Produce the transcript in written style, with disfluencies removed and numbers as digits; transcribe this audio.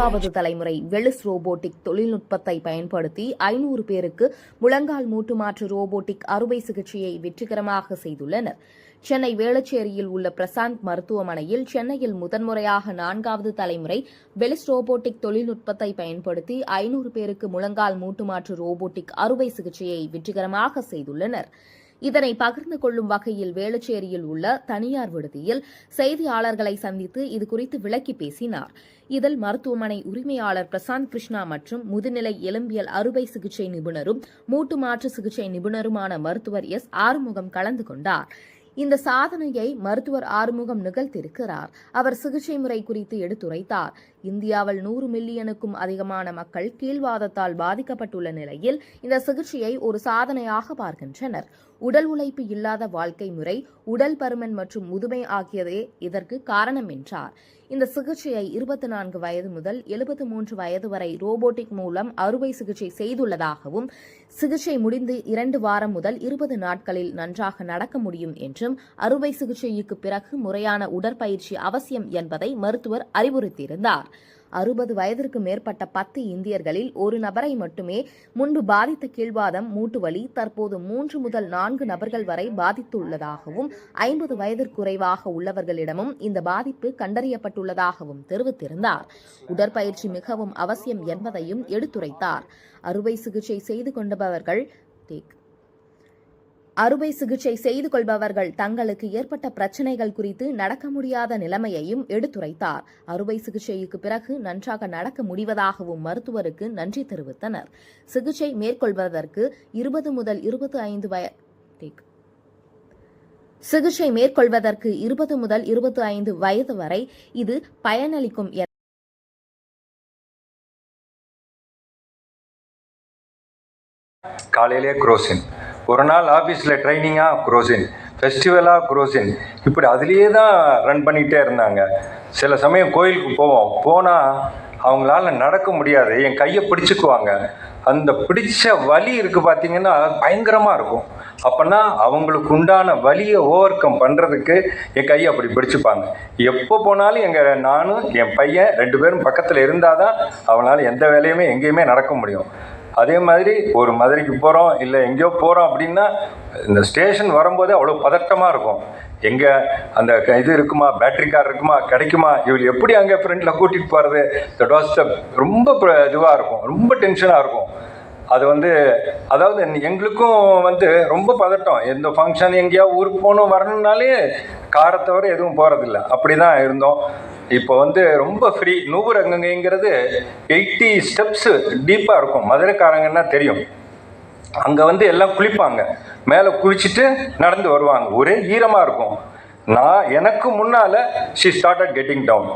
4வது தலைமுறை வெலிஸ் ரோபோட்டிக் தொழில்நுட்பத்தை பயன்படுத்தி 500 பேருக்கு முழங்கால் மூட்டு மாற்று ரோபோட்டிக் அறுவை சிகிச்சையை வெற்றிகரமாக செய்துள்ளனர். சென்னை வேளச்சேரியில் உள்ள பிரசாந்த் மருத்துவமனையில் சென்னையில் முதன்முறையாக 4வது தலைமுறை வெலிஸ் ரோபோட்டிக் தொழில்நுட்பத்தை பயன்படுத்தி 500 பேருக்கு முழங்கால் மூட்டு மாற்று ரோபோட்டிக் அறுவை சிகிச்சையை வெற்றிகரமாக செய்துள்ளனர். இதனை பகிர்ந்து கொள்ளும் வகையில் வேளச்சேரியில் உள்ள தனியார் விடுதியில் செய்தியாளர்களை சந்தித்து இதுகுறித்து விளக்கி பேசினார். இதில் மருத்துவமனை உரிமையாளர் பிரசாந்த் கிருஷ்ணா மற்றும் முதுநிலை எலும்பியல் அறுவை சிகிச்சை நிபுணரும் மூட்டு மாற்று சிகிச்சை நிபுணருமான மருத்துவர் எஸ். ஆறுமுகம் கலந்து கொண்டார். இந்த சாதனையை மருத்துவர் ஆறுமுகம் நிகழ்த்தியிருக்கிறார். அவர் சிகிச்சை முறை குறித்து எடுத்துரைத்தார். இந்தியாவில் 100 மில்லியனுக்கும் அதிகமான மக்கள் கீழ்வாதத்தால் பாதிக்கப்பட்டுள்ள நிலையில் இந்த சிகிச்சையை ஒரு சாதனையாக பார்க்கின்றனர். உடல் உழைப்பு இல்லாத வாழ்க்கை முறை, உடல் பருமன் மற்றும் முதுமை ஆகியதே இதற்கு காரணம் என்றார். இந்த சிகிச்சையை 24 வயது முதல் 73 வயது வரை ரோபோட்டிக் மூலம் அறுவை சிகிச்சை செய்துள்ளதாகவும், சிகிச்சை முடிந்து 2 வாரம் முதல் 20 நாட்களில் நன்றாக நடக்க முடியும் என்றும், அறுவை சிகிச்சைக்கு பிறகு முறையான உடற்பயிற்சி அவசியம் என்பதை மருத்துவர் அறிவுறுத்தியிருந்தார். 60 வயதிற்கு மேற்பட்ட 10 இந்தியர்களில் ஒரு நபரை மட்டுமே முன்பு பாதித்த கீழ்வாதம், மூட்டுவலி தற்போது 3 முதல் 4 நபர்கள் வரை பாதித்துள்ளதாகவும், 50 வயதிற்கு குறைவாக உள்ளவர்களிடமும் இந்த பாதிப்பு கண்டறியப்பட்டுள்ளதாகவும் தெரிவித்திருந்தார். உடற்பயிற்சி மிகவும் அவசியம் என்பதையும் எடுத்துரைத்தார். அறுவை சிகிச்சை செய்து கொள்பவர்கள் தங்களுக்கு ஏற்பட்ட பிரச்சினைகள் குறித்து நடக்க முடியாத நிலைமையையும் எடுத்துரைத்தார். அறுவை சிகிச்சைக்கு பிறகு நன்றாக நடக்க முடிவதாகவும் மருத்துவருக்கு நன்றி தெரிவித்தனர். சிகிச்சை மேற்கொள்வதற்கு 20 முதல் 25 வயது வரை இது பயனளிக்கும் என காலையிலே குரோசின், ஒரு நாள் ஆஃபீஸில் ட்ரைனிங்காக குரோசின், ஃபெஸ்டிவலாக குரோசின், இப்படி அதுலேயே தான் ரன் பண்ணிகிட்டே இருந்தாங்க. சில சமயம் கோயிலுக்கு போனால் அவங்களால நடக்க முடியாது, என் கையை பிடிச்சிக்குவாங்க. அந்த பிடிச்ச வலி இருக்குது பார்த்தீங்கன்னா பயங்கரமாக இருக்கும். அப்போனா அவங்களுக்கு உண்டான வலியை ஓவர் கம் பண்ணுறதுக்கு என் கையை அப்படி பிடிச்சிப்பாங்க. எப்போ போனாலும் நானும் என் பையன் 2 பேரும் பக்கத்தில் இருந்தால் தான் அவனால் எந்த வேலையுமே எங்கேயுமே நடக்க முடியும். அதே மாதிரி ஒரு மதுரைக்கு போகிறோம், இல்லை எங்கேயோ போகிறோம் அப்படின்னா இந்த ஸ்டேஷன் வரும்போதே அவ்வளோ பதட்டமாக இருக்கும். எங்கே அந்த இது இருக்குமா, பேட்டரி கார் இருக்குமா, கிடைக்குமா, இவள் எப்படி அங்கே ஃப்ரெண்டில் கூட்டிகிட்டு போகிறது, தட் வாஸ் த ரொம்ப இதுவாக இருக்கும், ரொம்ப டென்ஷனாக இருக்கும். அது அதாவது எங்களுக்கும் ரொம்ப பதட்டம். எந்த ஃபங்க்ஷன் எங்கேயா ஊருக்கு போகணும் வரணுன்னாலே காரை தவிர எதுவும் போகிறதில்ல. அப்படி தான் இருந்தோம். இப்போ ரொம்ப ஃப்ரீ. நூறு அங்கங்கிறது 80 ஸ்டெப்ஸு டீப்பாக இருக்கும். மதுரைக்காரங்கன்னா தெரியும். அங்கே எல்லாம் குளிப்பாங்க, மேலே குளிச்சுட்டு நடந்து வருவாங்க. ஒரே ஈரமாக இருக்கும். எனக்கு முன்னால் ஷி ஸ்டார்டட் கெட்டிங் டவுன்.